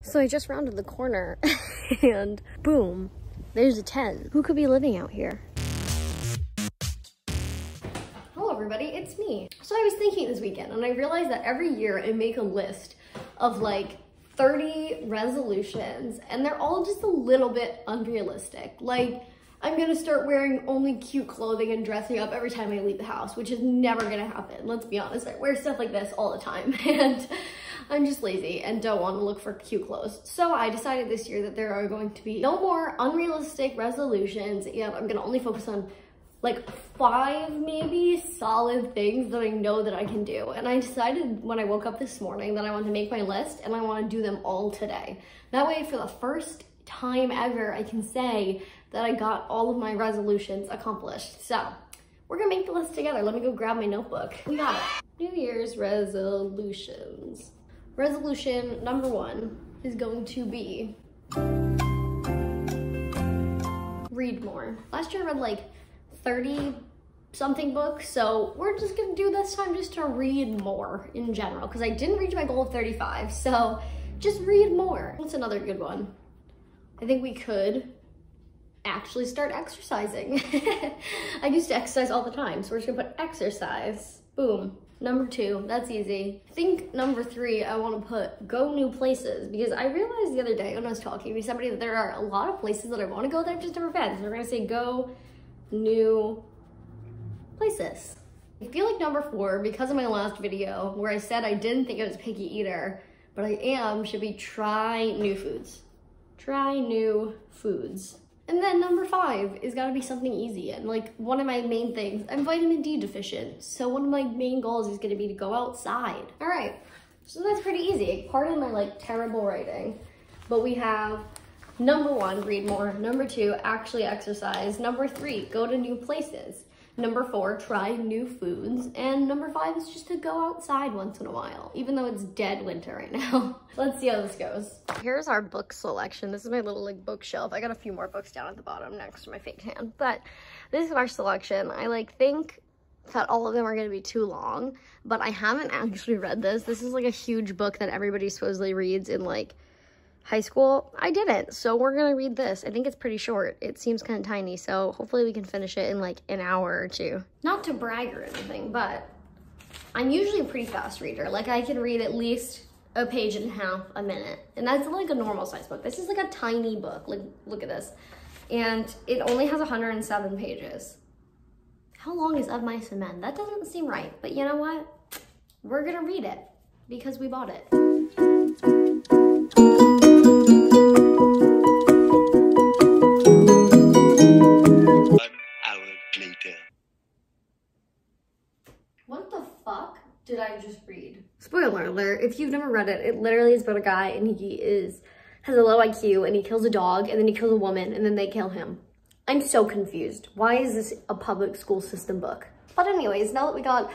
So I just rounded the corner and boom, there's a 10. Who could be living out here? Hello everybody, it's me. So I was thinking this weekend and I realized that every year I make a list of like 30 resolutions and they're all just a little bit unrealistic. Like, I'm gonna start wearing only cute clothing and dressing up every time I leave the house, which is never gonna happen. Let's be honest, I wear stuff like this all the time and I'm just lazy and don't want to look for cute clothes. So I decided this year that there are going to be no more unrealistic resolutions. Yeah, I'm gonna only focus on like 5 maybe solid things that I know that I can do. And I decided when I woke up this morning that I want to make my list and I want to do them all today. That way for the first time ever, I can say that I got all of my resolutions accomplished. So we're gonna make the list together. Let me go grab my notebook. We got it. New Year's resolutions. Resolution number 1 is going to be read more. Last year I read like 30 something books, so we're just gonna do this time just to read more in general because I didn't reach my goal of 35, so just read more. What's another good one? I think we could actually start exercising. I used to exercise all the time, so we're just gonna put exercise. Boom. Number 2, that's easy. I think number 3, I want to put go new places because I realized the other day when I was talking to somebody that there are a lot of places that I want to go that I've just never been. So we're gonna say go new places. I feel like number 4, because of my last video where I said I didn't think I was a picky eater, but I am, should be try new foods. Try new foods. And then number 5 is gotta be something easy. And like one of my main things, I'm vitamin D deficient. So one of my main goals is gonna be to go outside. All right, so that's pretty easy. Pardon my like terrible writing, but we have number 1, read more. Number 2, actually exercise. Number 3, go to new places. Number 4, try new foods. And number 5 is just to go outside once in a while, even though it's dead winter right now. Let's see how this goes. Here's our book selection. This is my little like bookshelf. I got a few more books down at the bottom next to my fake hand, but this is our selection. I like think that all of them are gonna be too long, but I haven't actually read this. This is like a huge book that everybody supposedly reads in like high school. I didn't, so we're gonna read this. I think it's pretty short. It seems kind of tiny, so hopefully we can finish it in like an hour or 2. Not to brag or anything, but I'm usually a pretty fast reader. Like I can read at least a page and a half a minute, and that's like a normal size book. This is like a tiny book. Like, look at this. And it only has 107 pages. How long is Of Mice and Men? That doesn't seem right, but you know what? We're gonna read it because we bought it. 1 hour later. What the fuck did I just read? Spoiler alert, if you've never read it, it literally is about a guy and he has a low IQ and he kills a dog and then he kills a woman and then they kill him. I'm so confused. Why is this a public school system book? But anyways, now that we got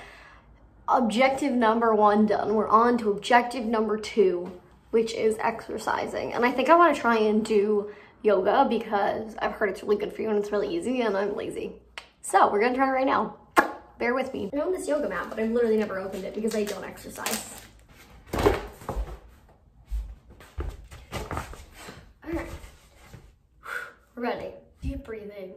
objective number 1 done, we're on to objective number 2, which is exercising. And I think I want to try and do yoga because I've heard it's really good for you and it's really easy and I'm lazy. So we're gonna try it right now. Bear with me. I own this yoga mat, but I've literally never opened it because I don't exercise. All right, we're ready. Deep breathing.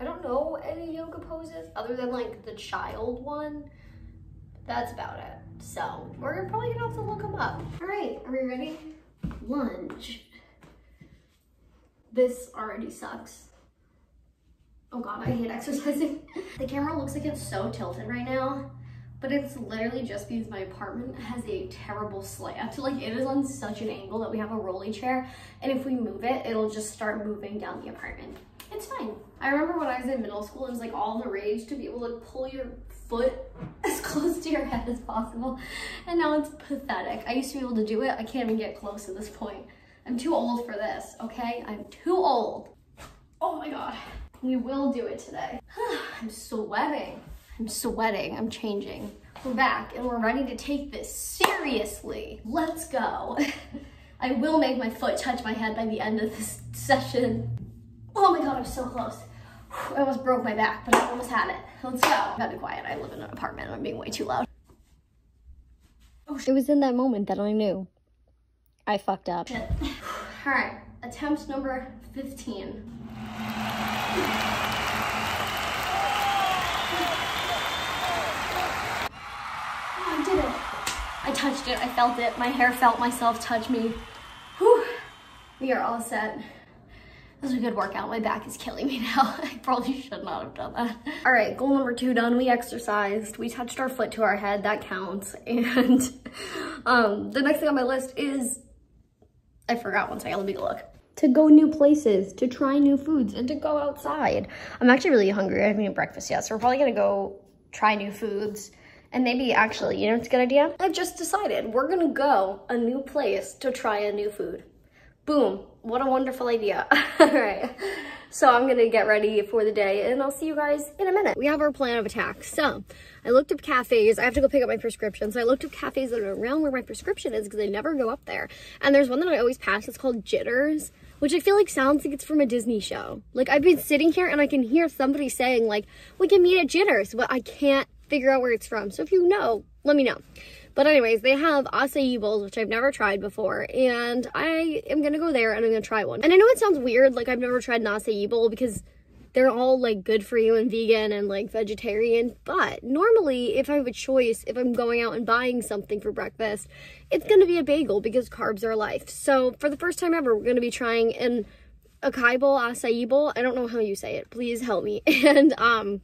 I don't know any yoga poses other than like the child one. That's about it. So we're probably gonna have to look them up. All right, are we ready? Lunge. This already sucks. Oh God, I hate exercising. The camera looks like it's so tilted right now, but it's literally just because my apartment has a terrible slant. Like it is on such an angle that we have a rolly chair, and if we move it, it'll just start moving down the apartment. It's fine. I remember when I was in middle school, it was like all the rage to be able to pull your foot as close to your head as possible. And now it's pathetic. I used to be able to do it. I can't even get close at this point. I'm too old for this, okay? I'm too old. Oh my God. We will do it today. I'm sweating. I'm sweating. I'm changing. We're back and we're ready to take this seriously. Let's go. I will make my foot touch my head by the end of this session. Oh my God, I'm so close. I almost broke my back, but I almost had it. Let's go. I gotta be quiet. I live in an apartment. I'm being way too loud. It was in that moment that I knew I fucked up. All right, attempt number 15. I did it. I touched it, I felt it. My hair felt myself touch me. Whew. We are all set. This was a good workout. My back is killing me now. I probably should not have done that. All right, goal number 2 done. We exercised. We touched our foot to our head. That counts. And the next thing on my list is, I forgot one second. Let me go look. To go new places, to try new foods, and to go outside. I'm actually really hungry. I haven't eaten breakfast yet, so we're probably gonna go try new foods. And maybe actually, you know what's a good idea? I've just decided we're gonna go a new place to try a new food. Boom, what a wonderful idea. All right, so I'm gonna get ready for the day and I'll see you guys in a minute. We have our plan of attack. So I looked up cafes. I have to go pick up my prescription. So I looked up cafes that are around where my prescription is because I never go up there. And there's one that I always pass. It's called Jitters, which I feel like sounds like it's from a Disney show. Like I've been sitting here and I can hear somebody saying like, we can meet at Jitters, but I can't figure out where it's from. So if you know, let me know. But anyways, they have acai bowls, which I've never tried before, and I am gonna go there and I'm gonna try one. And I know it sounds weird, like I've never tried an acai bowl because they're all like good for you and vegan and like vegetarian, but normally if I have a choice, if I'm going out and buying something for breakfast, it's gonna be a bagel because carbs are life. So for the first time ever, we're gonna be trying an acai bowl, acai bowl. I don't know how you say it, please help me. And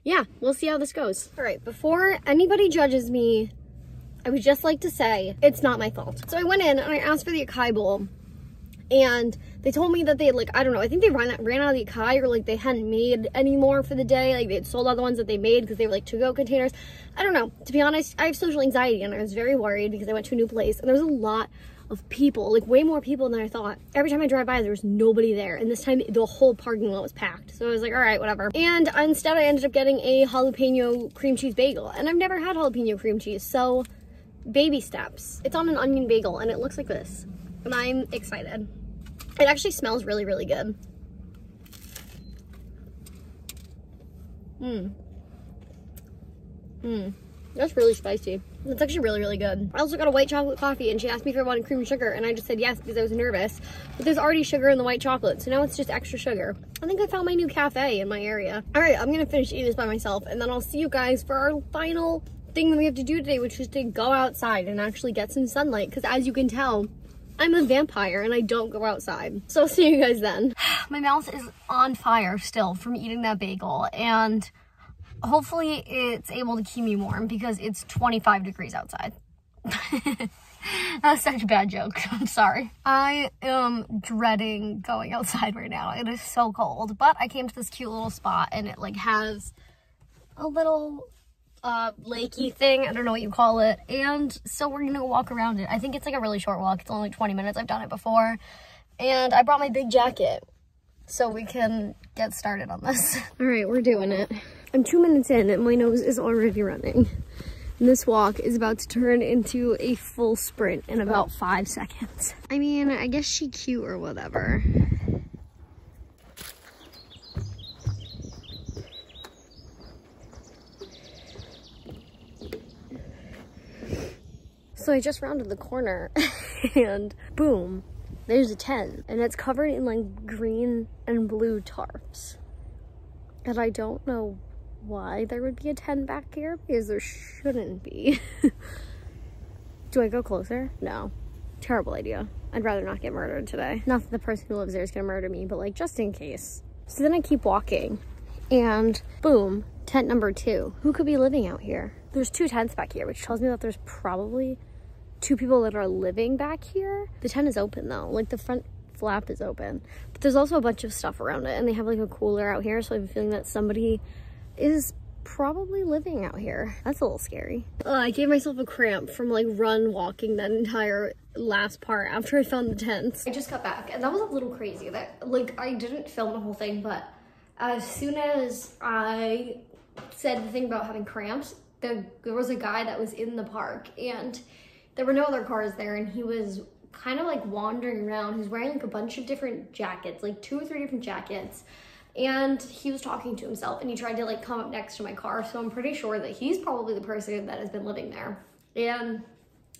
yeah, we'll see how this goes. All right, before anybody judges me, I would just like to say it's not my fault. So I went in and I asked for the acai bowl, and they told me that they had, like, I don't know, I think they ran out of the acai, or like they hadn't made any more for the day. Like they had sold all the ones that they made because they were like to-go containers. I don't know. To be honest, I have social anxiety and I was very worried because I went to a new place and there was a lot of people, like way more people than I thought. Every time I drive by, there was nobody there. And this time the whole parking lot was packed. So I was like, all right, whatever. And instead I ended up getting a jalapeno cream cheese bagel. And I've never had jalapeno cream cheese, so baby steps. It's on an onion bagel and it looks like this. And I'm excited. It actually smells really, really good. That's really spicy. It's actually really, really good. I also got a white chocolate coffee and she asked me if I wanted cream and sugar and I just said yes because I was nervous. But there's already sugar in the white chocolate, so now it's just extra sugar. I think I found my new cafe in my area. All right, I'm gonna finish eating this by myself and then I'll see you guys for our final thing that we have to do today, which is to go outside and actually get some sunlight, because as you can tell, I'm a vampire and I don't go outside. So I'll see you guys then. My mouth is on fire still from eating that bagel, and hopefully it's able to keep me warm because it's 25 degrees outside. That was such a bad joke. I'm sorry. I am dreading going outside right now. It is so cold, but I came to this cute little spot and it like has a little lakey thing. I don't know what you call it. And so we're gonna go walk around it. I think it's like a really short walk. It's only like 20 minutes. I've done it before. And I brought my big jacket so we can get started on this. All right, we're doing it. I'm 2 minutes in and my nose is already running. And this walk is about to turn into a full sprint in about 5 seconds. I mean, I guess she's cute or whatever. So I just rounded the corner and boom, there's a tent and it's covered in like green and blue tarps. And I don't know why there would be a tent back here because there shouldn't be. Do I go closer? No. Terrible idea. I'd rather not get murdered today. Not that the person who lives there is gonna murder me, but like just in case. So then I keep walking and boom, tent number 2. Who could be living out here? There's 2 tents back here, which tells me that there's probably 2 people that are living back here. The tent is open though, like the front flap is open. But there's also a bunch of stuff around it and they have like a cooler out here, so I have a feeling that somebody is probably living out here. That's a little scary. I gave myself a cramp from like walking that entire last part after I found the tents. I just got back and that was a little crazy. That like I didn't film the whole thing, but as soon as I said the thing about having cramps, there was a guy that was in the park and there were no other cars there and he was kind of like wandering around. He was wearing like a bunch of different jackets, like 2 or 3 different jackets. And he was talking to himself and he tried to like come up next to my car. So I'm pretty sure that he's probably the person that has been living there. And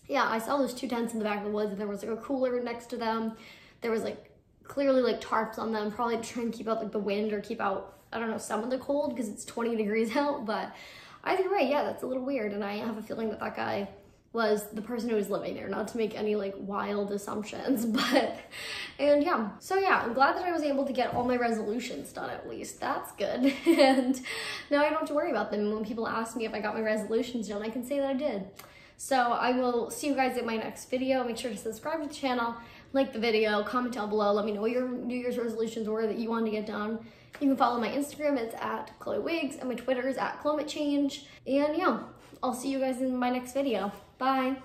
yeah, I saw those 2 tents in the back of the woods, and there was like a cooler next to them. There was like clearly like tarps on them, probably to try and keep out like the wind or keep out, I don't know, some of the cold because it's 20 degrees out. But either way, yeah, that's a little weird. And I have a feeling that that guy was the person who was living there, not to make any like wild assumptions, but, and yeah. So yeah, I'm glad that I was able to get all my resolutions done at least. That's good. And now I don't have to worry about them. When people ask me if I got my resolutions done, I can say that I did. So I will see you guys in my next video. Make sure to subscribe to the channel, like the video, comment down below. Let me know what your New Year's resolutions were that you wanted to get done. You can follow my Instagram, it's at Chloe Wiggs, and my Twitter is at ClomateChange. And yeah, I'll see you guys in my next video. Bye.